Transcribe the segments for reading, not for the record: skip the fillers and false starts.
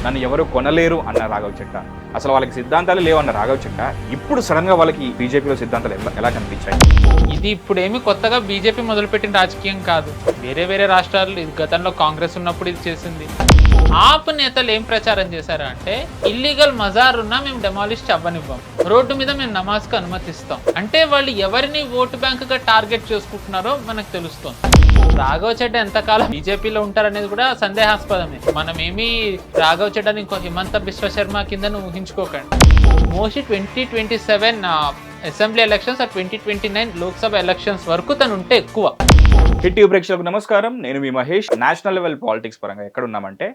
నన్ను ఎవరు కొనలేరు అన్న రాఘవ్ చెట్ట, అసలు వాళ్ళకి సిద్ధాంతాలు లేవన్న రాఘవ్ చెట్ట ఇప్పుడు సడన్గా వాళ్ళకి బీజేపీలో సిద్ధాంతాలు ఎలా కనిపించాయి? ఇది ఇప్పుడేమి కొత్తగా బీజేపీ మొదలుపెట్టిన రాజకీయం కాదు. వేరే వేరే రాష్ట్రాలు ఇది గతంలో కాంగ్రెస్ ఉన్నప్పుడు ఇది చేసింది. ఆప్ నేతలు ఏం ప్రచారం చేశారు అంటే, ఇల్లీగల్ మజార్ ఉన్నా మేము డెమాలిష్ అవ్వనివ్వం, రోడ్డు మీద మేము నమాజ్కి అనుమతిస్తాం. అంటే వాళ్ళు ఎవరిని ఓటు బ్యాంకుగా టార్గెట్ చేసుకుంటున్నారో మనకు తెలుస్తుంది. రాఘవ్ చెడ్డ ఎంతకాలం బీజేపీలో ఉంటారనేది కూడా సందేహాస్పదమే. మనమేమి రాఘవ్ చెడ్డని ఇంకో హిమంత బిశ్వ శర్మ కింద ఊహించుకోకండి. Mostly 2027 assembly elections, 2029 Lok Sabha elections వరకు తను ఉంటే ఎక్కువ. హిట్ టీవీ ప్రేక్షకులకు నమస్కారం, నేను మీ మహేష్. నేషనల్ లెవెల్ పాలిటిక్స్ పరంగా ఎక్కడున్నామంటే,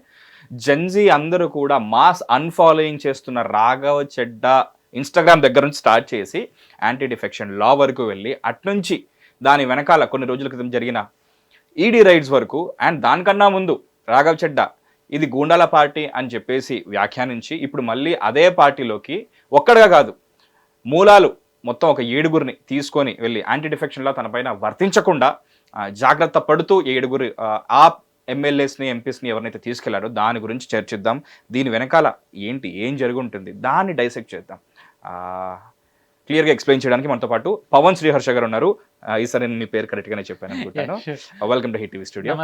జెన్జీ అందరూ కూడా మాస్ అన్ఫాలోయింగ్ చేస్తున్న రాఘవ్ చెడ్డ ఇన్స్టాగ్రామ్ దగ్గర నుంచి స్టార్ట్ చేసి యాంటీ డిఫెక్షన్ లా వరకు వెళ్ళి, అట్నుంచి దాని వెనకాల కొన్ని రోజుల క్రితం జరిగిన ఈడీ రైడ్స్ వరకు, అండ్ దానికన్నా ముందు రాఘవ్ చెడ్డ ఇది గూండాల పార్టీ అని చెప్పేసి వ్యాఖ్యానించి ఇప్పుడు మళ్ళీ అదే పార్టీలోకి ఒక్కడిగా కాదు మూలాలు మొత్తం ఒక 7గురిని తీసుకొని వెళ్ళి యాంటీ డిఫెక్షన్లో తన పైన వర్తించకుండా జాగ్రత్త పడుతూ 7గురు ఆ ఎమ్మెల్యేస్ని ఎంపీస్ని ఎవరినైతే తీసుకెళ్లారో దాని గురించి చర్చిద్దాం. దీని వెనకాల ఏం జరుగుంటుంది దాన్ని డైసెక్ట్ చేద్దాం. క్లియర్గా ఎక్స్ప్లెయిన్ చేయడానికి మనతో పాటు పవన్ శ్రీహర్ష గారు ఉన్నారు. ఈసారి నేను మీ పేరు కరెక్ట్ గానే చెప్పాను అనుకుంటాను. Welcome to hit TV studio.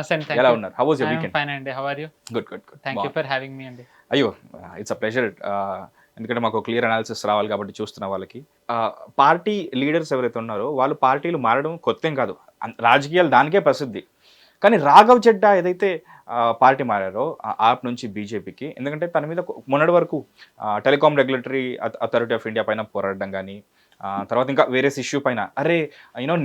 ఎలా ఉన్నారు? How was your weekend? Fine అండి. How are you? Good good good. Thank you for having me అండి. అయ్యో, ఇట్స్ అ ప్లెజర్. ఎందుకంటే మాకు క్లియర్ అనాలిసిస్ రావాలి కాబట్టి చూస్తున్న వాళ్ళకి. పార్టీ లీడర్స్ ఎవరైతే ఉన్నారో వాళ్ళు పార్టీలు మారడం కొత్తేం కాదు, రాజకీయాలు దానికే ప్రసిద్ధి. కానీ రాఘవ్ చెడ్డ ఏదైతే పార్టీ మారారో ఆప్ నుంచి బీజేపీకి, ఎందుకంటే తన మీద మొన్నటి వరకు telecom regulatory authority of India పైన పోరాడడం కానీ, తర్వాత ఇంకా వేరే ఇష్యూ పైన, అరే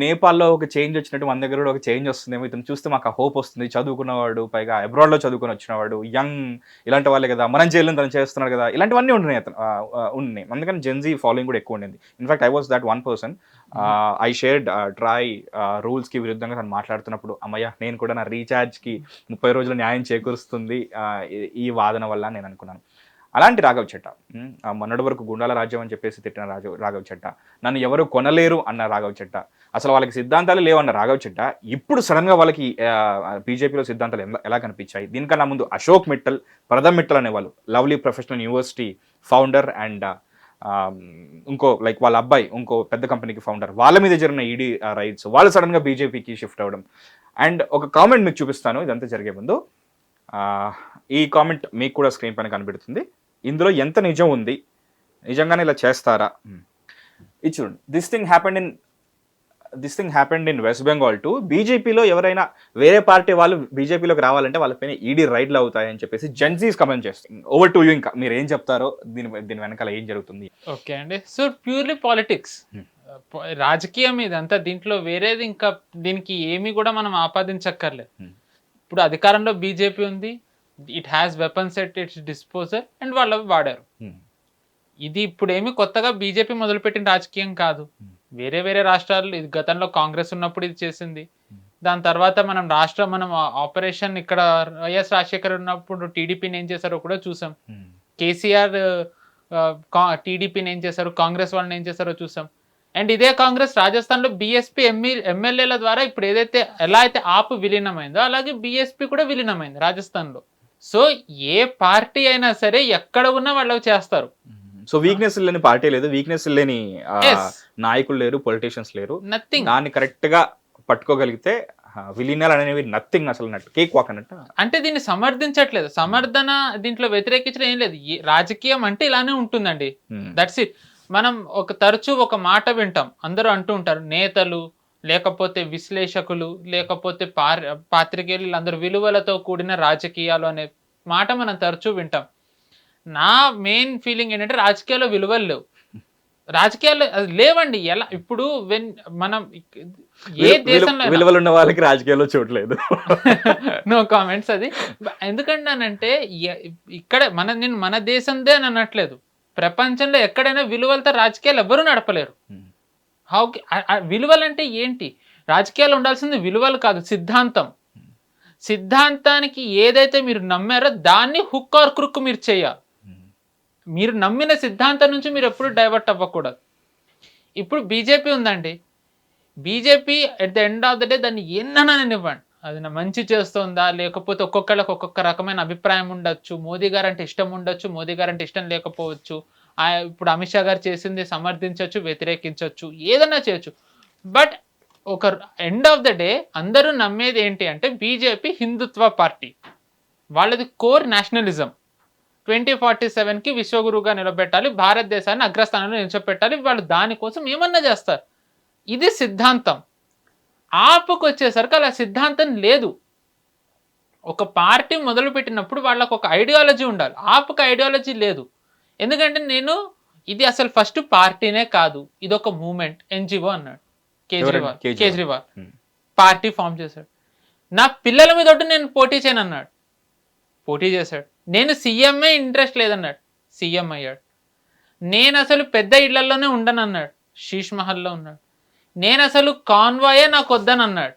నేపాల్లో ఒక చేంజ్ వచ్చినట్టు మన దగ్గర కూడా ఒక చేంజ్ వస్తుందేమో, ఇతను చూస్తే మాకు హోప్ వస్తుంది, చదువుకున్నవాడు, పైగా అబ్రాడ్లో చదువుకొని వచ్చినవాడు, యంగ్, ఇలాంటి వాళ్ళే కదా, మనం జైలు తను చేస్తున్నాడు కదా, ఇలాంటివన్నీ ఉన్నాయి ఉన్నాయి. అందుకని జెన్జీ ఫాలోయింగ్ కూడా ఎక్కువ ఉండింది. In fact I was that one person. I shared try రూల్స్కి విరుద్ధంగా తను మాట్లాడుతున్నప్పుడు, అమ్మయ్య నేను కూడా నా రీఛార్జ్కి 30 రోజులు న్యాయం చేకూరుస్తుంది ఈ వాదన వల్ల నేను అనుకున్నాను. అలాంటి రాఘవ్ చెట్ట, మొన్నటి వరకు గుండాల రాజ్యం అని చెప్పేసి తిట్టిన రాఘవ్ చెట్ట, నన్ను ఎవరు కొనలేరు అన్న రాఘవ్ చెట్ట, అసలు వాళ్ళకి సిద్ధాంతాలు లేవన్న రాఘవ్ చెట్ట ఇప్పుడు సడన్గా వాళ్ళకి బీజేపీలో సిద్ధాంతాలు ఎలా కనిపించాయి? దీనికన్నా ముందు అశోక్ మిట్టల్, ప్రథమ్ మిట్టల్ అనేవాళ్ళు lovely professional university founder and ఇంకో లైక్ వాళ్ళ అబ్బాయి ఇంకో పెద్ద కంపెనీకి ఫౌండర్, వాళ్ళ మీద జరిగిన ఈడీ రైట్స్, వాళ్ళు సడన్గా బీజేపీకి షిఫ్ట్ అవ్వడం. అండ్ ఒక కామెంట్ మీకు చూపిస్తాను ఇదంతా జరిగే ముందు. ఈ కామెంట్ మీకు కూడా స్క్రీన్ పైన కనిపెడుతుంది. ఇందులో ఎంత నిజం ఉంది, నిజంగానే ఇలా చేస్తారా? ఇది చూడండి. This thing happened in west Bengal to బీజేపీలో ఎవరైనా వేరే పార్టీ వాళ్ళు బీజేపీలోకి రావాలంటే వాళ్ళపైన ఈడీ రైడ్లు అవుతాయని చెప్పేసి జెన్జీస్ కమెంట్ చేస్తుంది. Over to you. ఇంకా మీరు ఏం చెప్తారో, దీని వెనకాల ఏం జరుగుతుంది? ఓకే అండి. సో ప్యూర్లీ పాలిటిక్స్, రాజకీయం ఇదంతా. దీంట్లో వేరేది ఇంకా దీనికి ఏమి కూడా మనం ఆపాదించక్కర్లేదు. ఇప్పుడు అధికారంలో బీజేపీ ఉంది, it has weapons at its disposal and వాళ్ళు వాడారు. ఇది ఇప్పుడేమి కొత్తగా బీజేపీ మొదలుపెట్టిన రాజకీయం కాదు. వేరే వేరే రాష్ట్రాలు ఇది గతంలో కాంగ్రెస్ ఉన్నప్పుడు ఇది చేసింది. దాని తర్వాత మనం ఆపరేషన్ ఇక్కడ వైఎస్ రాజశేఖర్ ఉన్నప్పుడు టీడీపీని ఏం చేశారో కూడా చూసాం. కేసీఆర్ టీడీపీని ఏం చేశారు, కాంగ్రెస్ వాళ్ళని ఏం చేశారో చూసాం. అండ్ ఇదే కాంగ్రెస్ రాజస్థాన్లో బీఎస్పీ ఎమ్మెల్యేల ద్వారా ఇప్పుడు ఎలా అయితే ఆప్ విలీనమైందో అలాగే బీఎస్పీ కూడా విలీనమైంది రాజస్థాన్లో. సో ఏ పార్టీ అయినా సరే ఎక్కడ ఉన్నా వాళ్ళకి చేస్తారు. సో వీక్నెస్ లేని పార్టీ లేదు, వీక్నెస్ లేని నాయకులు లేరు, పొలిటీషియన్స్ లేరు. నథింగ్. దాన్ని కరెక్ట్ గా పట్టుకోగలిగితే విలీనాలు అనేవి నథింగ్, అసలు నట్టు కేక్ వాక్ అన్నట్టు. అంటే దీన్ని సమర్థించట్లేదు, సమర్థన దీంట్లో వ్యతిరేకించడం ఏం లేదు. రాజకీయం అంటే ఇలానే ఉంటుందండి, దట్స్ ఇట్. మనం తరచూ ఒక మాట వింటాం, అందరూ అంటూ ఉంటారు, నేతలు లేకపోతే విశ్లేషకులు లేకపోతే పాత్రికేయులు అందరూ విలువలతో కూడిన రాజకీయాలు అనే మాట మనం తరచూ వింటాం. నా మెయిన్ ఫీలింగ్ ఏంటంటే రాజకీయాల్లో విలువలు లేవు, రాజకీయాలు లేవండి. ఎలా ఇప్పుడు మనం ఏ దేశంలో విలువలు ఉన్న వాళ్ళకి రాజకీయాల్లో చూడలేదు. No comments. అది ఎందుకంటానంటే ఇక్కడ మన దేశందే అని అనట్లేదు, ప్రపంచంలో ఎక్కడైనా విలువలతో రాజకీయాలు ఎవ్వరూ నడపలేరు. విలువలు అంటే ఏంటి? రాజకీయాలు ఉండాల్సింది విలువలు కాదు, సిద్ధాంతం. సిద్ధాంతానికి ఏదైతే మీరు నమ్మారో దాన్ని హుక్ ఆర్ క్రుక్ మీరు చేయాలి. మీరు నమ్మిన సిద్ధాంతం నుంచి మీరు ఎప్పుడు డైవర్ట్ అవ్వకూడదు. ఇప్పుడు బీజేపీ ఉందండి, BJP at the end of the day దాన్ని ఎన్ననివ్వండి, అది నా మంచి చేస్తుందా, లేకపోతే ఒక్కొక్కళ్ళకి ఒక్కొక్క రకమైన అభిప్రాయం ఉండొచ్చు. మోదీ గారు అంటే ఇష్టం ఉండొచ్చు, మోదీ గారు అంటే ఇష్టం లేకపోవచ్చు. ఇప్పుడు అమిత్ షా గారు చేసింది సమర్థించవచ్చు, వ్యతిరేకించవచ్చు, ఏదన్నా చేయొచ్చు. బట్ ఒక ఎండ్ ఆఫ్ ద డే అందరూ నమ్మేది ఏంటి అంటే బీజేపీ హిందుత్వ పార్టీ, వాళ్ళది కోర్ నేషనలిజం. 2047కి విశ్వగురువుగా నిలబెట్టాలి, భారతదేశాన్ని అగ్రస్థానంలో నిలిచిపెట్టాలి. వాళ్ళు దానికోసం ఏమన్నా చేస్తారు. ఇది సిద్ధాంతం. ఆపుకు వచ్చేసరికి అలా సిద్ధాంతం లేదు. ఒక పార్టీ మొదలుపెట్టినప్పుడు వాళ్ళకు ఒక ఐడియాలజీ ఉండాలి. ఆపుకు ఐడియాలజీ లేదు. ఎందుకంటే ఇది అసలు ఫస్ట్ పార్టీనే కాదు, ఇది ఒక మూమెంట్. ఎన్జిఓ అన్నాడు కేజ్రీవాల్ పార్టీ ఫామ్ చేశాడు. నా పిల్లల మీద నేను పోటీ చేయను అన్నాడు, పోటీ చేశాడు. నేను సీఎంఏ ఇంట్రెస్ట్ లేదన్నాడు, సీఎం అయ్యాడు. నేను అసలు పెద్ద ఇళ్లలోనే ఉండను అన్నాడు, శీష్ మహల్లో ఉన్నాడు. నేను అసలు కాన్వాయే నాకు వద్దని అన్నాడు.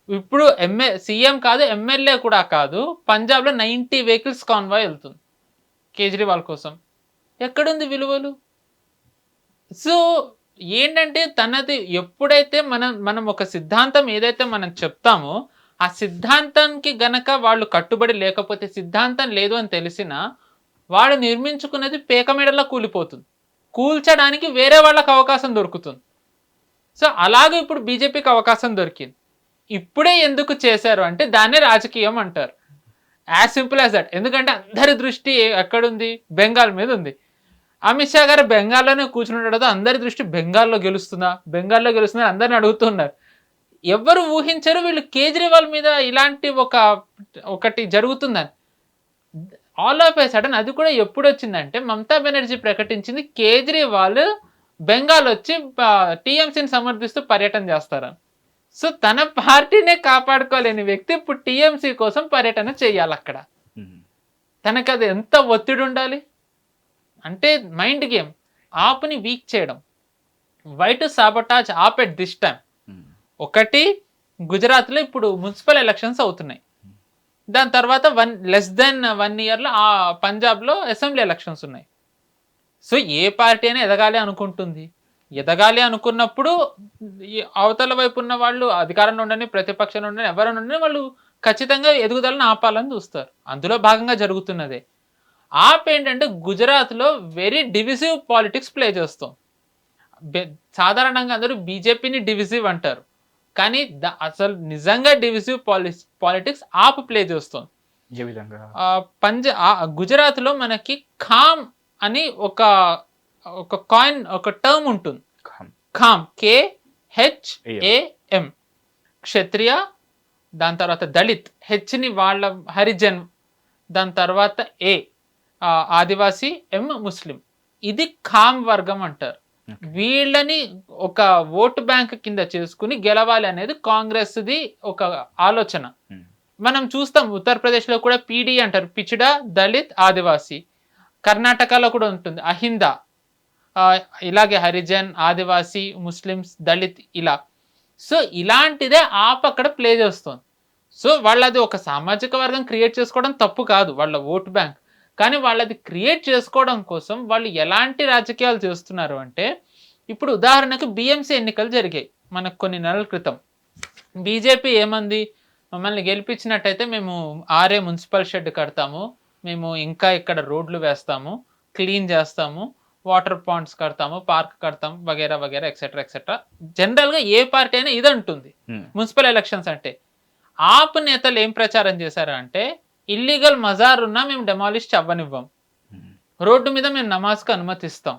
ఇప్పుడు సీఎం కాదు, ఎమ్మెల్యే కూడా కాదు, పంజాబ్లో 90 వెహికల్స్ కాన్వాయ్ వెళ్తుంది కేజ్రీవాల్ కోసం. ఎక్కడుంది విలువలు? సో ఏంటంటే తనది ఎప్పుడైతే మనం ఒక సిద్ధాంతం ఏదైతే మనం చెప్తామో ఆ సిద్ధాంతానికి గనక వాళ్ళు కట్టుబడి లేకపోతే, సిద్ధాంతం లేదు అని తెలిసినా వాడు నిర్మించుకున్నది పేకమెడలా కూలిపోతుంది. కూల్చడానికి వేరే వాళ్ళకి అవకాశం దొరుకుతుంది. సో అలాగే ఇప్పుడు బీజేపీకి అవకాశం దొరికింది. ఇప్పుడే ఎందుకు చేశారు అంటే దాన్నే రాజకీయం అంటారు. As simple as that. ఎందుకంటే అందరి దృష్టి ఎక్కడుంది? బెంగాల్ మీద ఉంది. అమిత్ షా గారు బెంగాల్లోనే కూర్చుండడంతో అందరి దృష్టి బెంగాల్లో గెలుస్తుందా అందరిని అడుగుతున్నారు. ఎవరు ఊహించరు వీళ్ళు కేజ్రీవాల్ మీద ఇలాంటి ఒకటి జరుగుతుందని. ఆల్ ఆఫ్ ఏ సడన్ అది కూడా ఎప్పుడు వచ్చిందంటే మమతా బెనర్జీ ప్రకటించింది కేజ్రీవాల్ బెంగాల్ వచ్చి టీఎంసీని సమర్థిస్తూ పర్యటన చేస్తారని. సో తన పార్టీనే కాపాడుకోలేని వ్యక్తి ఇప్పుడు టీఎంసీ కోసం పర్యటన చేయాలి అక్కడ. తనకు అది ఎంత ఒత్తిడి ఉండాలి అంటే మైండ్ గేమ్. ఆప్ని వీక్ చేయడం, why to sabotage AAP at this time. ఒకటి, గుజరాత్లో ఇప్పుడు మున్సిపల్ ఎలక్షన్స్ అవుతున్నాయి. దాని తర్వాత లెస్ దెన్ 1 ఇయర్లో పంజాబ్లో అసెంబ్లీ ఎలక్షన్స్ ఉన్నాయి. సో ఏ పార్టీ అయినా ఎదగాలి అనుకుంటుంది. ఎదగాలి అనుకున్నప్పుడు అవతల వైపు ఉన్న వాళ్ళు అధికారంలో ఉండని, ప్రతిపక్షంలో ఉండని, ఎవరైనా ఉండని వాళ్ళు ఖచ్చితంగా ఎదుగుదలను ఆపాలని చూస్తారు. అందులో భాగంగా జరుగుతున్నదే. ఆప్ ఏంటంటే గుజరాత్లో వెరీ డివిజివ్ పాలిటిక్స్ ప్లే చేస్తాం. సాధారణంగా అందరూ బీజేపీని డివిజివ్ అంటారు, కానీ అసలు నిజంగా డివిజివ్ పాలిటిక్స్ ఆప్ ప్లే చేస్తుంది. ఏ విధంగా? గుజరాత్లో మనకి ఖామ్ అని ఒక కాయిన్, ఒక టర్మ్ ఉంటుంది. ఖామ్, KHAM, క్షత్రియ, దాని తర్వాత దళిత్, హెచ్ని వాళ్ళ హరిజన్, దాని తర్వాత ఆదివాసీ, ముస్లిం. ఇది ఖామ్ వర్గం అంటారు. వీళ్ళని ఒక ఓటు బ్యాంక్ కింద చేసుకుని గెలవాలి అనేది కాంగ్రెస్ది ఒక ఆలోచన. మనం చూస్తాం ఉత్తరప్రదేశ్లో కూడా పీడీ అంటారు, పిచిడా, దళిత్, ఆదివాసీ. కర్ణాటకలో కూడా ఉంటుంది అహిందా, ఇలాగే హరిజన్, ఆదివాసీ, ముస్లిమ్స్, దళిత్, ఇలా. సో ఇలాంటిదే ఆప్ అక్కడ ప్లే చేస్తుంది. సో వాళ్ళది ఒక సామాజిక వర్గం క్రియేట్ చేసుకోవడం తప్పు కాదు, వాళ్ళ ఓటు బ్యాంక్. కానీ వాళ్ళది క్రియేట్ చేసుకోవడం కోసం వాళ్ళు ఎలాంటి రాజకీయాలు చేస్తున్నారు అంటే, ఇప్పుడు ఉదాహరణకు బిఎంసీ ఎన్నికలు జరిగాయి మనకు కొన్ని నెలల క్రితం. బీజేపీ ఏమంది, మమ్మల్ని గెలిపించినట్టయితే మేము 6 మున్సిపల్ షెడ్ కడతాము, మేము ఇంకా ఇక్కడ రోడ్లు వేస్తాము, క్లీన్ చేస్తాము, వాటర్ పాండ్స్ కడతాము, పార్క్ కడతాము, వగేరా వగేరా ఎక్సెట్రా ఎక్సెట్రా. జనరల్గా ఏ పార్టీ అయినా ఇది అంటుంది మున్సిపల్ ఎలక్షన్స్ అంటే. ఆప్ నేతలు ఏం ప్రచారం చేశారు అంటే, ఇల్లీగల్ మజార్ ఉన్నా మేము డెమాలిష్ అవ్వనివ్వం, రోడ్డు మీద మేము నమాజ్కి అనుమతిస్తాం.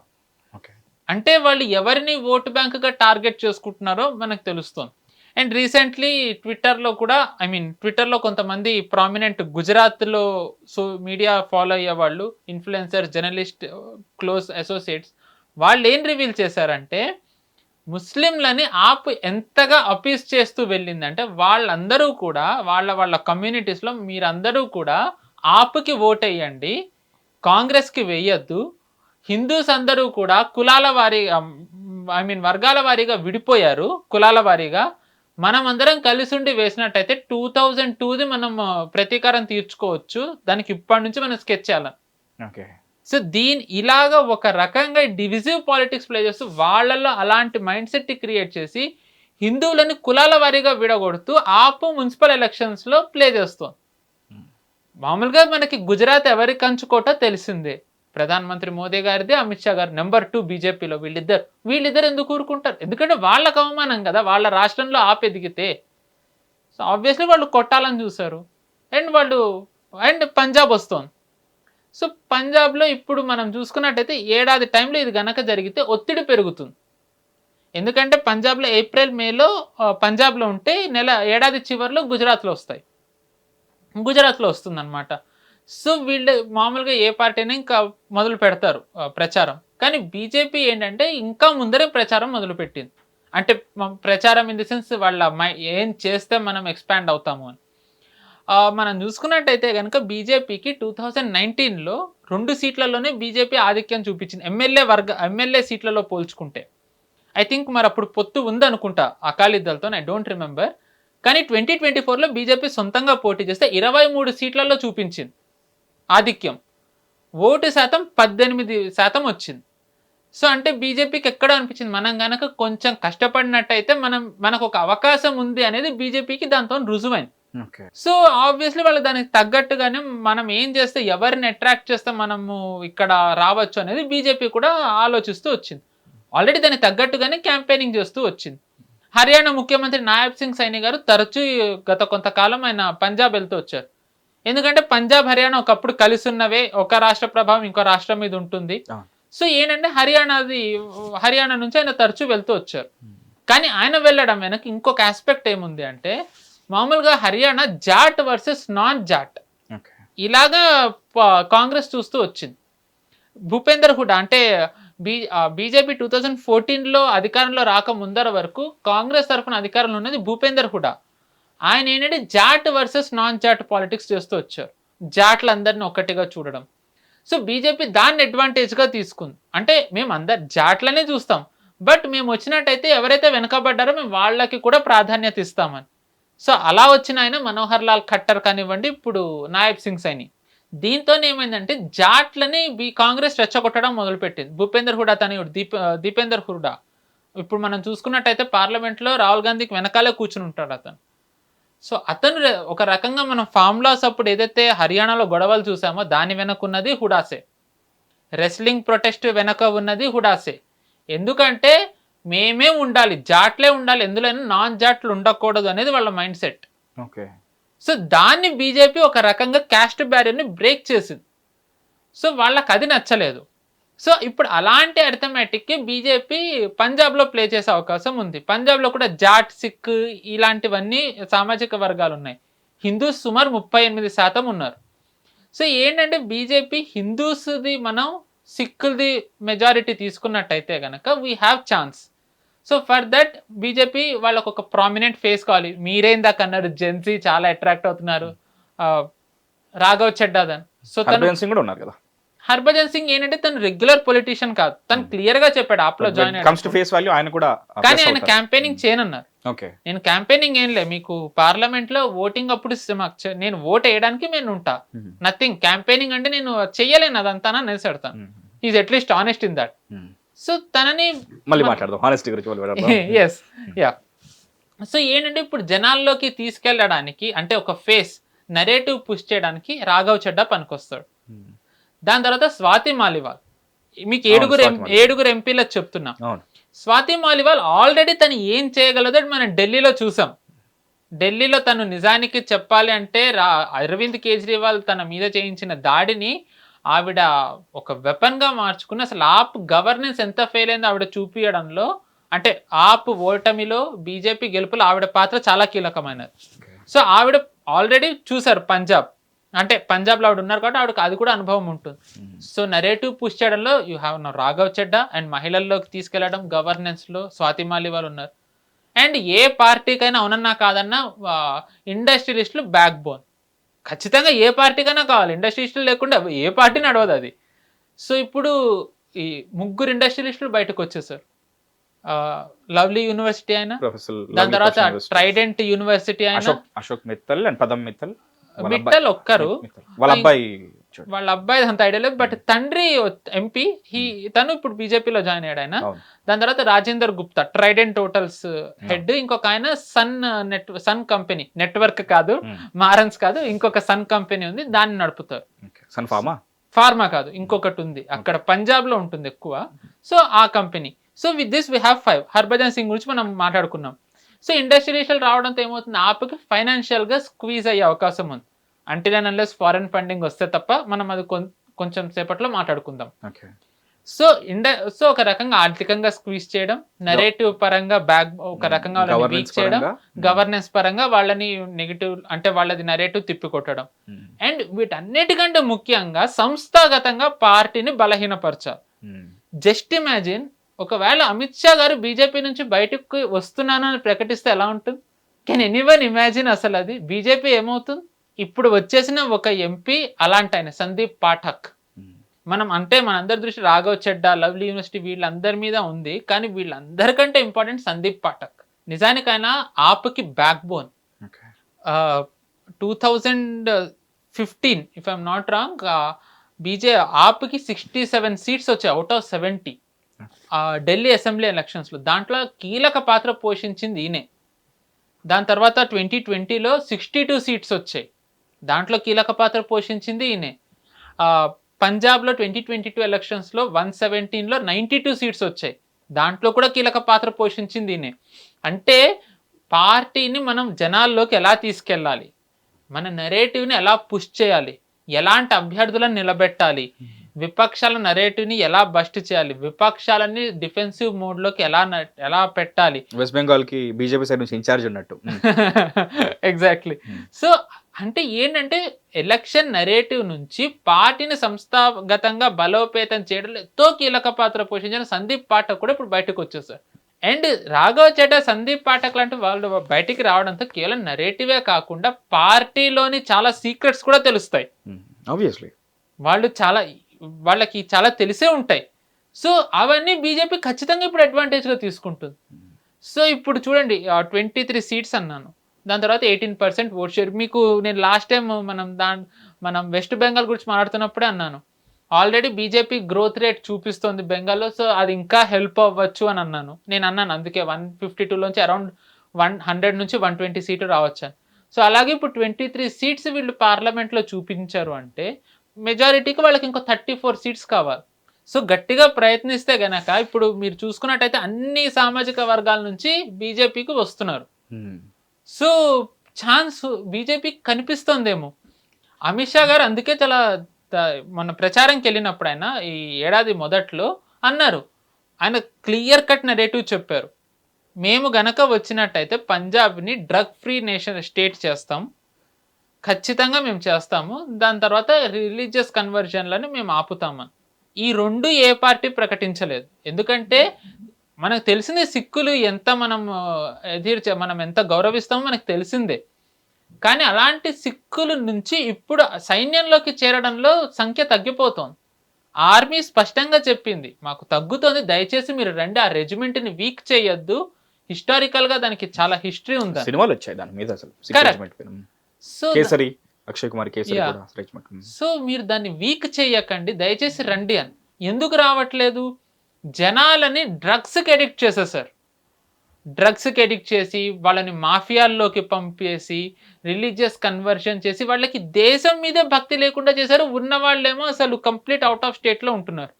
అంటే వాళ్ళు ఎవరిని ఓటు బ్యాంకుగా టార్గెట్ చేసుకుంటున్నారో మనకు తెలుస్తుంది. అండ్ రీసెంట్లీ ట్విట్టర్లో కొంతమంది ప్రామినెంట్ గుజరాత్లో మీడియా ఫాలో అయ్యే వాళ్ళు, ఇన్ఫ్లుయెన్సర్, జర్నలిస్ట్, క్లోజ్ అసోసియేట్స్, వాళ్ళు ఏం రివీల్ చేశారంటే ముస్లింలని ఆప్ ఎంతగా అపీస్ చేస్తూ వెళ్ళిందంటే వాళ్ళందరూ కూడా వాళ్ళ కమ్యూనిటీస్లో మీరందరూ కూడా ఆప్కి ఓట్ వేయండి, కాంగ్రెస్కి వేయద్దు, హిందూస్ అందరూ కూడా కులాల వారీగా వర్గాల వారీగా విడిపోయారు, కులాల వారీగా మనం అందరం కలిసి ఉండి వేసినట్టయితే 2002ది మనం ప్రతీకారం తీర్చుకోవచ్చు, దానికి ఇప్పటి నుంచి మనం స్కెచ్ చేయాలని. సో ఇలాగా ఒక రకంగా డివిజివ్ పాలిటిక్స్ ప్లే చేస్తూ వాళ్ళల్లో అలాంటి మైండ్ సెట్ క్రియేట్ చేసి హిందువులని కులాల వారీగా విడగొడుతూ ఆపు మున్సిపల్ ఎలక్షన్స్లో ప్లే చేస్తోంది. మామూలుగా మనకి గుజరాత్ ఎవరి కంచుకోట తెలిసిందే, ప్రధానమంత్రి మోదీ గారిది, అమిత్ షా గారు నెంబర్ 2 బీజేపీలో. వీళ్ళిద్దరు ఎందుకు ఊరుకుంటారు? ఎందుకంటే వాళ్ళకు అవమానం కదా, వాళ్ళ రాష్ట్రంలో ఆపు ఎదిగితే. సో ఆబ్వియస్లీ వాళ్ళు కొట్టాలని చూశారు. అండ్ పంజాబ్ వస్తోంది. సో పంజాబ్లో ఇప్పుడు మనం చూసుకున్నట్టయితే ఏడాది టైంలో ఇది గనక జరిగితే ఒత్తిడి పెరుగుతుంది. ఎందుకంటే పంజాబ్లో ఏప్రిల్ మేలో పంజాబ్లో ఉంటే ఏడాది చివరిలో గుజరాత్లో వస్తుందన్నమాట. సో వీళ్ళు మామూలుగా ఏ పార్టీ అయినా ఇంకా మొదలు పెడతారు ప్రచారం. కానీ బీజేపీ ఏంటంటే ఇంకా ముందరే ప్రచారం మొదలుపెట్టింది. అంటే ప్రచారం ఇన్ ది సెన్స్ వాళ్ళ ఏం చేస్తే మనం ఎక్స్పాండ్ అవుతాము అని. మనం చూసుకున్నట్టయితే కనుక బీజేపీకి 2019లో 2 సీట్లలోనే బీజేపీ ఆధిక్యం చూపించింది ఎమ్మెల్యే సీట్లలో పోల్చుకుంటే. ఐ థింక్ మరి అప్పుడు పొత్తు ఉందనుకుంటా అకాలీదళ్తో, ఐ డోంట్ రిమెంబర్. కానీ 2024లో బీజేపీ సొంతంగా పోటీ చేస్తే 23 సీట్లలో చూపించింది ఆధిక్యం. ఓటు శాతం 18% వచ్చింది. సో అంటే బీజేపీకి ఎక్కడ అనిపించింది, మనం కనుక కొంచెం కష్టపడినట్టయితే మనకు ఒక అవకాశం ఉంది అనేది బీజేపీకి దాంతో రుజువైంది. సో ఆబ్వియస్లీ వాళ్ళు దానికి తగ్గట్టుగానే మనం ఏం చేస్తే, ఎవరిని అట్రాక్ట్ చేస్తే మనము ఇక్కడ రావచ్చు అనేది బీజేపీ కూడా ఆలోచిస్తూ వచ్చింది. ఆల్రెడీ దానికి తగ్గట్టుగానే క్యాంపెయినింగ్ చేస్తూ వచ్చింది. హర్యానా ముఖ్యమంత్రి నాయబ్ సింగ్ సైని గారు తరచూ గత కొంతకాలం ఆయన పంజాబ్ వెళ్తూ వచ్చారు. ఎందుకంటే పంజాబ్ హర్యానా ఒకప్పుడు కలిసి ఉన్నవే, ఒక రాష్ట్ర ప్రభావం ఇంకో రాష్ట్రం మీద ఉంటుంది. సో ఏంటంటే హర్యానా నుంచి ఆయన తరచూ వెళ్తూ వచ్చారు. కానీ ఆయన వెళ్ళడం వెనక ఇంకొక ఆస్పెక్ట్ ఏముంది అంటే, మామూలుగా హర్యానా జాట్ వర్సెస్ నాన్ జాట్ ఇలాగా కాంగ్రెస్ చూస్తూ వచ్చింది. భూపేందర్ హుడా అంటే బీజేపీ 2014లో అధికారంలో రాక ముందర వరకు కాంగ్రెస్ తరఫున అధికారంలో ఉన్నది భూపేందర్ హుడా. ఆయన ఏంటంటే Jat versus non Jat politics చేస్తూ వచ్చారు, జాట్లందరినీ ఒక్కటిగా చూడడం. సో బీజేపీ దాన్ని అడ్వాంటేజ్గా తీసుకుంది. అంటే మేము అందరు జాట్లనే చూస్తాం, బట్ మేము వచ్చినట్టయితే ఎవరైతే వెనకబడ్డారో మేము వాళ్ళకి కూడా ప్రాధాన్యత ఇస్తామని. సో అలా వచ్చిన ఆయన మనోహర్ లాల్ ఖట్టర్ కానివ్వండి, ఇప్పుడు నాయబ్ సింగ్ సైని. దీంతో ఏమైందంటే జాట్లని కాంగ్రెస్ రెచ్చగొట్టడం మొదలుపెట్టింది. భూపేందర్ హుడా తనయుడు దీపేందర్ హుడా ఇప్పుడు మనం చూసుకున్నట్టయితే పార్లమెంట్లో రాహుల్ గాంధీకి వెనకాలే కూర్చుని ఉంటాడు అతను. సో అతను ఒక రకంగా మనం ఫార్ములాస్ అప్పుడు ఏదైతే హర్యానాలో గొడవలు చూసామో దాని వెనక ఉన్నది హుడాసే. రెస్లింగ్ ప్రొటెస్ట్ వెనక ఉన్నది హుడాసే. ఎందుకంటే మేమే ఉండాలి, జాట్లే ఉండాలి, ఎందులోనూ నాన్ జాట్లు ఉండకూడదు అనేది వాళ్ళ మైండ్ సెట్. ఓకే. సో దాన్ని బీజేపీ ఒక రకంగా క్యాస్ట్ బ్యారియర్ని బ్రేక్ చేసింది. సో వాళ్ళకి అది నచ్చలేదు. సో ఇప్పుడు అలాంటి అర్థమెటిక్కి బీజేపీ పంజాబ్లో ప్లే చేసే అవకాశం ఉంది. పంజాబ్లో కూడా జాట్, సిక్ ఇలాంటివన్నీ సామాజిక వర్గాలు ఉన్నాయి. హిందూస్ సుమారు 38% ఉన్నారు. సో ఏంటంటే బీజేపీ హిందూస్ది మనం సిక్కులది మెజారిటీ తీసుకున్నట్టయితే కనుక we have chance. So for that BJP వాళ్ళకు ఒక ప్రామినెంట్ ఫేస్ కావాలి. మీరేందాక అన్నారు జెన్సీ చాలా అట్రాక్ట్ అవుతున్నారు, రాఘవ్ చెడ్డాదన్. సో హర్భజన్ సింగ్ కూడా ఉన్నారు కదా. హర్భజన్ సింగ్ ఏంటంటే తను రెగ్యులర్ పొలిటీషియన్ కాదు, తను క్లియర్ గా చెప్పాడు ఆప్లో జాయిన్ అయ్యాడు. కానీ ఆయన క్యాంపెయినింగ్ చేయనన్నారు. నేను క్యాంపెయినింగ్ ఏం లే, మీకు పార్లమెంట్ లో ఓటింగ్ అప్పుడు నేను ఓట్ వేయడానికి నేను ఉంటా, నథింగ్ క్యాంపెయినింగ్ అంటే నేను చెయ్యలేను అదంతా అనేసి అడతాను. Is at least honest in that. So తనని మళ్ళీ మాట్లాడదాం హానెస్టీ గురించి. Yes yeah. సో ఏంటంటే ఇప్పుడు జనాల్లోకి తీసుకెళ్ళడానికి అంటే ఒక ఫేస్ నరేటివ్ పుష్ చేయడానికి రాఘవ్ చెడ్డా పనికొస్తాడు. దాని తర్వాత స్వాతి మాలివాల్, మీకు ఏడుగురు ఎంపీలకు చెప్తున్నా. స్వాతి మాలివాల్ ఆల్రెడీ తను ఏం చేయగలదో మనం ఢిల్లీలో చూసాం. ఢిల్లీలో తను నిజానికి చెప్పాలి అంటే అరవింద్ కేజ్రీవాల్ తన మీద చేయించిన దాడిని ఆవిడ ఒక వెపన్గా మార్చుకుని అసలు ఆప్ గవర్నెన్స్ ఎంత ఫెయిల్ అయిందో ఆవిడ చూపించడంలో, అంటే ఆప్ ఓటమిలో బీజేపీ గెలుపులో ఆవిడ పాత్ర చాలా కీలకమైనది. సో ఆవిడ ఆల్రెడీ చూసారు పంజాబ్, అంటే పంజాబ్లో ఆవిడ ఉన్నారు కాబట్టి ఆవిడకి అది కూడా అనుభవం ఉంటుంది. సో నరేటివ్ పుష్ చేయడంలో you have Raghav Chadha, and మహిళల్లోకి తీసుకెళ్లడం గవర్నెన్స్లో స్వాతి మాలివాల్ ఉన్నారు. అండ్ ఏ పార్టీకైనా అవునన్నా కాదన్నా ఇండస్ట్రియలిస్టులు బ్యాక్ బోన్. ఖచ్చితంగా ఏ పార్టీకైనా కావాలి, ఇండస్ట్రియలిస్టులు లేకుండా ఏ పార్టీ నడవదు అది. సో ఇప్పుడు ఈ 3 ఇండస్ట్రియలిస్టులు బయటకు వచ్చేసారు. లవ్లీ యూనివర్సిటీ అయినా, దాని తర్వాత ట్రైడెంట్ యూనివర్సిటీ అయినా, అశోక్ మిత్తల్ అండ్ పదం మిత్తల్ మిట్టల్ ఒక్కరు, వాళ్ళ అబ్బాయి వాళ్ళ అబ్బాయి అంత ఐడియా లేదు, బట్ తండ్రి ఎంపీ, తను ఇప్పుడు బీజేపీలో జాయిన్ అయ్యాడు ఆయన. దాని తర్వాత Rajender Gupta Trident hotels head, ఇంకొక ఆయన సన్ కంపెనీ, నెట్వర్క్ కాదు, మారన్స్ కాదు, ఇంకొక సన్ కంపెనీ ఉంది, దాన్ని నడుపుతారు. సన్ ఫార్మా కాదు, ఇంకొకటి ఉంది అక్కడ పంజాబ్ లో ఉంటుంది ఎక్కువ. సో ఆ company. So with this we have 5. Harbhajan Singh గురించి మనం మాట్లాడుకున్నాం. సో ఇండస్ట్రియల్ రావడంతో ఏమవుతుంది, ఆప్కి ఫైనాన్షియల్ గా స్క్వీజ్ అయ్యే అవకాశం ఉంది. Until and unless foreign funding వస్తే తప్ప మనం అది కొంచెం సేపట్లో మాట్లాడుకుందాం. సో సో ఒక రకంగా ఆర్థికంగా స్క్వీజ్ చేయడం, నరేటివ్ పరంగా ఒక రకంగా వాళ్ళని వీక్ చేయడం, గవర్నెన్స్ పరంగా వాళ్ళని నెగిటివ్ అంటే వాళ్ళది నరేటివ్ తిప్పికొట్టడం, అండ్ వీటన్నిటికంటే ముఖ్యంగా సంస్థాగతంగా పార్టీని బలహీనపరచాలి. జస్ట్ ఇమాజిన్, ఒకవేళ అమిత్ షా గారు బీజేపీ నుంచి బయటకు వస్తున్నాను అని ప్రకటిస్తే ఎలా ఉంటుంది? Can anyone imagine? అసలు అది బీజేపీ ఏమవుతుంది? ఇప్పుడు వచ్చేసిన ఒక ఎంపీ అలాంటి ఆయన సందీప్ పాఠక్. మనందరి దృష్టి రాఘవ్ చెడ్డా, లవ్లీ యూనివర్సిటీ వీళ్ళందరి మీద ఉంది, కానీ వీళ్ళందరికంటే ఇంపార్టెంట్ సందీప్ పాఠక్. నిజానికి ఆయన ఆప్కి backbone. 2015 if I'm not wrong, ఆప్కి 67 సీట్స్ వచ్చాయి out of 70 Delhi assembly elections లో. దాంట్లో కీలక పాత్ర పోషించింది ఈయనే. దాని తర్వాత 2020లో 62 సీట్స్ వచ్చాయి, దాంట్లో కీలక పాత్ర పోషించింది ఈయనే. పంజాబ్లో 2022 ఎలక్షన్స్లో 117లో 92 సీట్స్ వచ్చాయి, దాంట్లో కూడా కీలక పాత్ర పోషించింది ఈయనే. అంటే పార్టీని మనం జనాల్లోకి ఎలా తీసుకెళ్ళాలి, మన నెరేటివ్ని ఎలా పుష్ చేయాలి, ఎలాంటి అభ్యర్థులను నిలబెట్టాలి, విపక్షాల నరేటివ్ని ఎలా బస్ట్ చేయాలి, విపక్షాలని డిఫెన్సివ్ మోడ్లోకి ఎలా పెట్టాలి. వెస్ట్ బెంగాల్కి బీజేపీ సైడ్ నుంచి ఇన్ఛార్జ్ ఉన్నట్టు. ఎగ్జాక్ట్లీ. సో అంటే ఏంటంటే ఎలక్షన్ నరేటివ్ నుంచి పార్టీని సంస్థాగతంగా బలోపేతం చేయడంలో ఎంతో కీలక పాత్ర పోషించిన సందీప్ పాఠక్ కూడా ఇప్పుడు బయటకు వచ్చేసారు. అండ్ రాఘవ్ చెడ్డా, సందీప్ పాఠక్ లాంటి వాళ్ళు బయటికి రావడంతో కేవలం నరేటివే కాకుండా పార్టీలోని చాలా సీక్రెట్స్ కూడా తెలుస్తాయి. ఆబ్వియస్లీ వాళ్ళకి చాలా తెలిసే ఉంటాయి. సో అవన్నీ బీజేపీ ఖచ్చితంగా ఇప్పుడు అడ్వాంటేజ్గా తీసుకుంటుంది. సో ఇప్పుడు చూడండి, 23 సీట్స్ అన్నాను, దాని తర్వాత 18% ఓట్ షేర్. మీకు నేను లాస్ట్ టైం మనం వెస్ట్ బెంగాల్ గురించి మాట్లాడుతున్నప్పుడే అన్నాను, ఆల్రెడీ బీజేపీ గ్రోత్ రేట్ చూపిస్తుంది బెంగాల్లో, సో అది ఇంకా హెల్ప్ అవ్వచ్చు అని అన్నాను. అందుకే 152లోంచి అరౌండ్ 100 నుంచి 120 సీట్లు రావచ్చు. సో అలాగే ఇప్పుడు 23 సీట్స్ వీళ్ళు పార్లమెంట్లో చూపించారు అంటే మెజారిటీకి వాళ్ళకి ఇంకో 34 సీట్స్ కావాలి. సో గట్టిగా ప్రయత్నిస్తే గనక ఇప్పుడు మీరు చూసుకున్నట్టయితే అన్ని సామాజిక వర్గాల నుంచి బీజేపీకి వస్తున్నారు. సో ఛాన్స్ బీజేపీకి కనిపిస్తుందేమో. అమిత్ షా గారు అందుకే చాలా మన ప్రచారంకి వెళ్ళినప్పుడు ఆయన ఈ ఏడాది మొదట్లో అన్నారు, ఆయన క్లియర్ కట్ నెరేటివ్ చెప్పారు, మేము గనక వచ్చినట్టయితే పంజాబ్ని డ్రగ్ ఫ్రీ స్టేట్ చేస్తాం, ఖచ్చితంగా మేము చేస్తాము, దాని తర్వాత రిలీజియస్ కన్వర్జన్లను మేము ఆపుతామని. ఈ రెండు ఏ పార్టీ ప్రకటించలేదు. ఎందుకంటే మనకు తెలిసిందే సిక్కులు ఎంత మనం ఎంత గౌరవిస్తామో మనకు తెలిసిందే. కానీ అలాంటి సిక్కుల నుంచి ఇప్పుడు సైన్యంలోకి చేరడంలో సంఖ్య తగ్గిపోతోంది. ఆర్మీ స్పష్టంగా చెప్పింది, మాకు తగ్గుతోంది, దయచేసి మీరు రండి, ఆ రెజిమెంట్ని వీక్ చేయొద్దు. హిస్టారికల్గా దానికి చాలా హిస్టరీ ఉంది, సినిమాలు వచ్చాయి దాని మీద అసలు. సో కేసరి, అక్షయ్ కుమార్ కేసరి కూడా. సో మీరు దాన్ని వీక్ చేయకండి, దయచేసి రండి అని. ఎందుకు రావట్లేదు? జనాలని డ్రగ్స్కి ఎడిక్ట్ చేసేసారు. డ్రగ్స్కి ఎడిక్ట్ చేసి వాళ్ళని మాఫియాల్లోకి పంపేసి రిలీజియస్ కన్వర్షన్ చేసి వాళ్ళకి దేశం మీదే భక్తి లేకుండా చేశారు. ఉన్న వాళ్ళేమో అసలు కంప్లీట్ అవుట్ ఆఫ్ స్టేట్లో ఉంటున్నారు.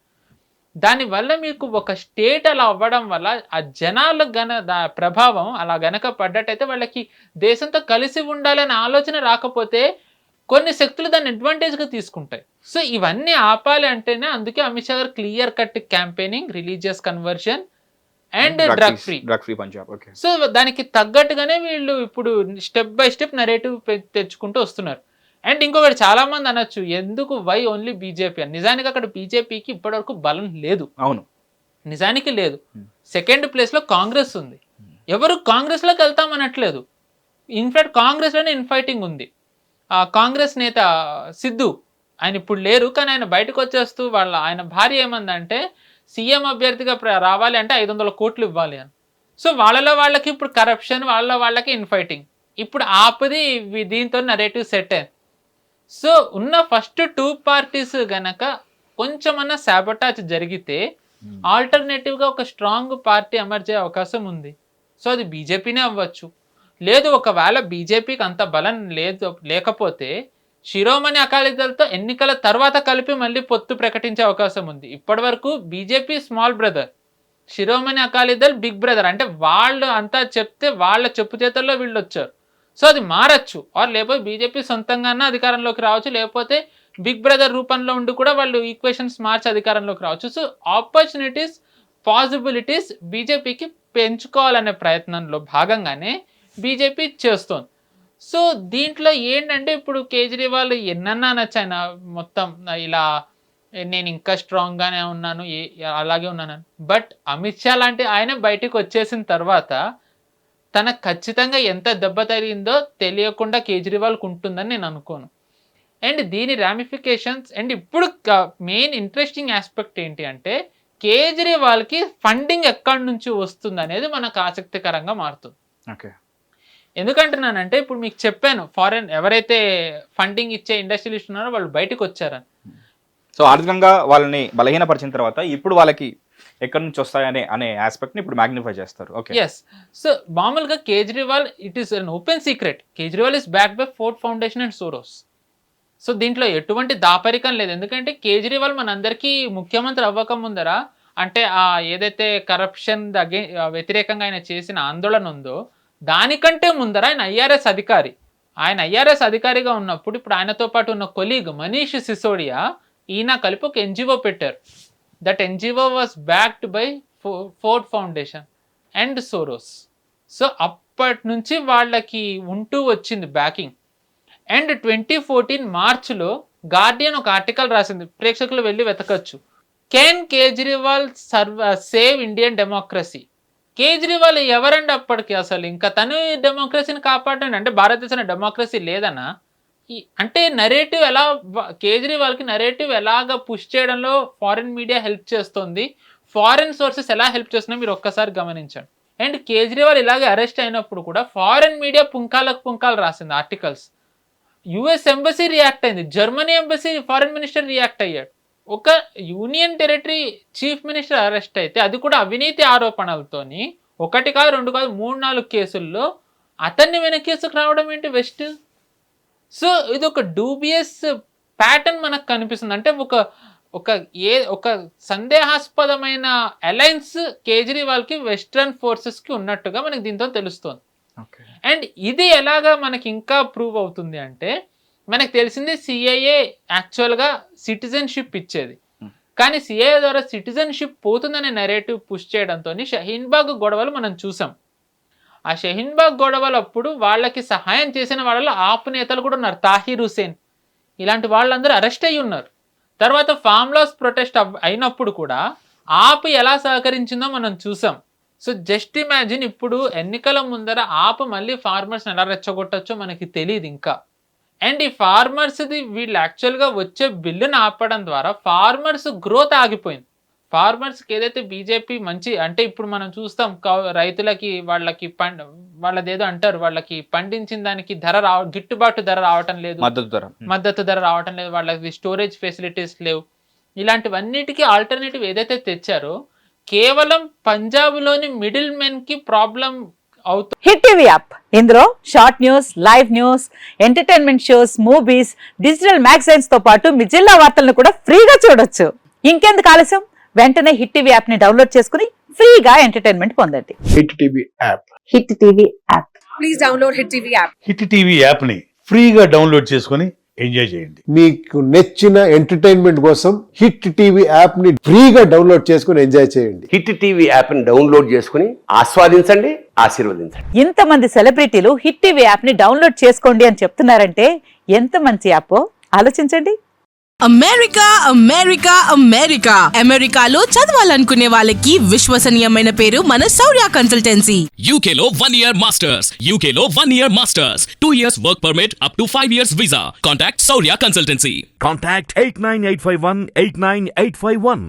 దానివల్ల మీకు ఒక స్టేట్ అలా అవ్వడం వల్ల ఆ జనాలకు ప్రభావం అలా గనక పడ్డట్టయితే వాళ్ళకి దేశంతో కలిసి ఉండాలనే ఆలోచన రాకపోతే కొన్ని శక్తులు దాన్ని అడ్వాంటేజ్గా తీసుకుంటాయి. సో ఇవన్నీ ఆపాలి అంటేనే అందుకే అమిత్ షా గారు clear cut campaigning, religious conversion and drug free Punjab. So దానికి తగ్గట్టుగానే వీళ్ళు ఇప్పుడు స్టెప్ బై స్టెప్ నరేటివ్ తెచ్చుకుంటూ వస్తున్నారు. అండ్ ఇంకొకటి చాలా మంది అనొచ్చు, ఎందుకు వై ఓన్లీ బీజేపీ అని. నిజానికి అక్కడ బీజేపీకి ఇప్పటివరకు బలం లేదు. అవును, నిజానికి లేదు. సెకండ్ ప్లేస్లో కాంగ్రెస్ ఉంది. ఎవరు కాంగ్రెస్లోకి వెళ్తామనట్లేదు. ఇన్ఫాక్ట్ కాంగ్రెస్లోనే ఇన్ఫైటింగ్ ఉంది. ఆ కాంగ్రెస్ నేత సిద్ధు, ఆయన ఇప్పుడు లేరు, కానీ ఆయన బయటకు వచ్చేస్తూ ఆయన భార్య ఏమందంటే సీఎం అభ్యర్థిగా రావాలి అంటే 500 కోట్లు ఇవ్వాలి అని. సో వాళ్ళకి ఇప్పుడు కరప్షన్, వాళ్ళకి ఇన్ఫైటింగ్. ఇప్పుడు ఆపది దీంతో నరేటివ్ సెట్ అయింది. సో ఉన్న ఫస్ట్ 2 పార్టీస్ గనక కొంచెమన్నా సాబొటాజ్ జరిగితే ఆల్టర్నేటివ్గా ఒక స్ట్రాంగ్ పార్టీ ఎమర్జ్ అయ్యే అవకాశం ఉంది. సో అది బీజేపీనే అవ్వచ్చు. లేదు ఒకవేళ బీజేపీకి అంత బలం లేకపోతే శిరోమణి అకాలీదళ్తో ఎన్నికల తర్వాత కలిపి మళ్ళీ పొత్తు ప్రకటించే అవకాశం ఉంది. ఇప్పటి వరకు బీజేపీ స్మాల్ బ్రదర్, శిరోమణి అకాలీదళ్ బిగ్ బ్రదర్. అంటే వాళ్ళు అంతా చెప్తే వాళ్ళ చెప్పు చేతల్లో వీళ్ళు వచ్చారు. సో అది మారచ్చు. ఆర్ లేకపోతే బీజేపీ సొంతంగానే అధికారంలోకి రావచ్చు, లేకపోతే బిగ్ బ్రదర్ రూపంలో ఉండి కూడా వాళ్ళు ఈక్వేషన్స్ మార్చి అధికారంలోకి రావచ్చు. సో ఆపర్చునిటీస్, పాసిబిలిటీస్ బీజేపీకి పెంచుకోవాలనే ప్రయత్నంలో భాగంగానే బీజేపీ చేస్తోంది. సో దీంట్లో ఏంటంటే ఇప్పుడు కేజ్రీవాల్ ఎన్నన్నా నచ్చాయన మొత్తం ఇలా నేను ఇంకా స్ట్రాంగ్గానే ఉన్నాను, అలాగే ఉన్నాను. బట్ అమిత్ షా లాంటి ఆయన బయటికి వచ్చేసిన తర్వాత తనకు ఖచ్చితంగా ఎంత దెబ్బ తగిలిందో తెలియకుండా కేజ్రీవాల్కి ఉంటుందని నేను అనుకోను. అండ్ దీని రామిఫికేషన్స్ అండ్ ఇప్పుడు మెయిన్ ఇంట్రెస్టింగ్ ఆస్పెక్ట్ ఏంటి అంటే కేజ్రీవాల్కి ఫండింగ్ ఎక్కడి నుంచి వస్తుంది అనేది మనకు ఆసక్తికరంగా మారుతుంది. ఓకే, ఎందుకంటున్నానంటే ఇప్పుడు మీకు చెప్పాను, ఫారెన్ ఎవరైతే ఫండింగ్ ఇచ్చే ఇండస్ట్రియలిస్ట్ ఉన్నారో వాళ్ళు బయటకు వచ్చారని. సో ఆర్థికంగా వాళ్ళని బలహీనపరిచిన తర్వాత ఇప్పుడు వాళ్ళకి ఎక్కడి నుంచి వస్తాయనే అనే ఆస్పెక్ట్ని ఇప్పుడు మ్యాగ్నిఫై చేస్తారు. Okay, yes. సో మామూలుగా Kejriwal, it is an open secret, Kejriwal is back by Ford Foundation and Soros. So దీంట్లో ఎటువంటి దాపరికం లేదు. ఎందుకంటే కేజ్రీవాల్ మనందరికీ ముఖ్యమంత్రి అవ్వక ముందర అంటే ఏదైతే కరప్షన్ వ్యతిరేకంగా ఆయన చేసిన ఆందోళన ఉందో దానికంటే ముందర ఆయన ఐఆర్ఎస్ అధికారి. ఆయన ఐఆర్ఎస్ అధికారిగా ఉన్నప్పుడు ఇప్పుడు ఆయనతో పాటు ఉన్న కొలీగ్ మనీష్ సిసోడియా ఈయన కలిపి ఒక ఎన్జిఓ పెట్టారు. That NGO was backed by Ford Foundation and Soros. So అప్పటి నుంచి వాళ్ళకి ఉంటూ వచ్చింది బ్యాకింగ్. అండ్ 2014 మార్చిలో గార్డియన్ ఒక ఆర్టికల్ రాసింది, ప్రేక్షకులు వెళ్ళి వెతకచ్చు. Can Kejriwal save Indian democracy? Kejriwal ఎవరండి అప్పటికి? అసలు ఇంకా తను డెమోక్రసీని కాపాడండి అంటే భారతదేశంలో డెమోక్రసీ లేదనా? అంటే నరేటివ్ ఎలా, కేజ్రీవాల్కి నరేటివ్ ఎలాగ పుష్ చేయడంలో ఫారిన్ మీడియా హెల్ప్ చేస్తుంది, ఫారిన్ సోర్సెస్ ఎలా హెల్ప్ చేస్తున్నాయో మీరు ఒక్కసారి గమనించండి. అండ్ కేజ్రీవాల్ ఇలాగే అరెస్ట్ అయినప్పుడు కూడా ఫారిన్ మీడియా పుంకాలు రాసింది ఆర్టికల్స్. యుఎస్ ఎంబసీ రియాక్ట్ అయింది, Germany embassy foreign minister react అయ్యాడు. ఒక union territory chief minister arrest అయితే అది కూడా అవినీతి ఆరోపణలతోని 1 కాదు 2 కాదు 3-4 కేసుల్లో అతన్ని వెనకేసుకు రావడం ఏంటి వెస్ట్? సో ఇది ఒక డూబియస్ ప్యాటర్న్ మనకు కనిపిస్తుంది. అంటే ఒక సందేహాస్పదమైన అలయన్స్ కేజ్రీవాల్కి వెస్ట్రన్ ఫోర్సెస్కి ఉన్నట్టుగా మనకి దీంతో తెలుస్తోంది. అండ్ ఇది ఎలాగా మనకి ఇంకా ప్రూవ్ అవుతుంది అంటే మనకు తెలిసింది సిఏఏ యాక్చువల్గా సిటిజన్షిప్ ఇచ్చేది, కానీ సిఏఏ ద్వారా సిటిజన్షిప్ పోతుందనే నెరేటివ్ పుష్ చేయడంతో షహీన్బాగ్ గొడవలు మనం చూసాం. ఆ షహీన్బాగ్ గొడవలు అప్పుడు వాళ్ళకి సహాయం చేసిన వాళ్ళలో ఆప్ నేతలు కూడా ఉన్నారు, తాహిర్ హుసేన్ ఇలాంటి వాళ్ళందరూ అరెస్ట్ అయ్యి ఉన్నారు. తర్వాత ఫామ్ లాస్ ప్రొటెస్ట్ అయినప్పుడు కూడా ఆప్ ఎలా సహకరించిందో మనం చూసాం. సో జస్ట్ ఇమాజిన్ ఇప్పుడు ఎన్నికల ముందర ఆప్ మళ్ళీ ఫార్మర్స్ని ఎలా రెచ్చగొట్టచ్చో మనకి తెలియదు ఇంకా. అండ్ ఈ ఫార్మర్స్ది వీళ్ళు యాక్చువల్గా వచ్చే బిల్లును ఆపడం ద్వారా ఫార్మర్స్ గ్రోత్ ఆగిపోయింది. ఫార్మర్స్కి ఏదైతే బీజేపీ మంచి అంటే ఇప్పుడు మనం చూస్తాం రైతులకి వాళ్ళదేదో అంటారు, వాళ్ళకి పండించిన దానికి గిట్టుబాటు ధర రావటం లేదు, మద్దతు ధర రావటం లేదు, వాళ్ళకి స్టోరేజ్ ఫెసిలిటీస్ లేవు. ఇలాంటివన్నిటికీ ఆల్టర్నేటివ్ ఏదైతే తెచ్చారో కేవలం పంజాబ్లోని మిడిల్ మెన్ కి ప్రాబ్లం అవుతుంది. హిట్ టీవీ యాప్, ఇందులో short news, live news, entertainment shows, movies, digital magazines తో పాటు మీ జిల్లా వార్తలను కూడా ఫ్రీగా చూడొచ్చు. ఇంకెందుకు ఆలస్యం, వెంటనే హిట్ టీవీ యాప్ ని డౌన్లోడ్ చేసుకుని ఫ్రీగా ఎంటర్టైన్మెంట్ పొందండి. Hit TV app, hit TV app, please download hit TV app. Hit TV app ని ఫ్రీగా డౌన్లోడ్ చేసుకుని ఎంజాయ్ చేయండి. మీకు నచ్చిన ఎంటర్టైన్మెంట్ కోసం హిట్ టీవీ యాప్ ని ఫ్రీగా డౌన్లోడ్ చేసుకుని ఎంజాయ్ చేయండి. హిట్ టీవీ యాప్ ని డౌన్లోడ్ చేసుకుని ఆస్వాదించండి, ఆశీర్వదించండి. ఇంతమంది సెలబ్రిటీలు హిట్ టీవీ యాప్ ని డౌన్లోడ్ చేసుకోండి అని చెప్తున్నారంటే ఎంత మంచి యాప్ ఆలోచించండి. అమెరికా అమెరికా అమెరికా అమెరికాలో చదవాలనుకునే వాళ్ళకి విశ్వసనీయమైన పేరు మన శౌర్య కన్సల్టెన్సీ. UK లో 1 year masters, UK లో 1 year masters, 2 years work permit up to 5 years visa. Contact Saurya Consultancy. Contact 89851 89851.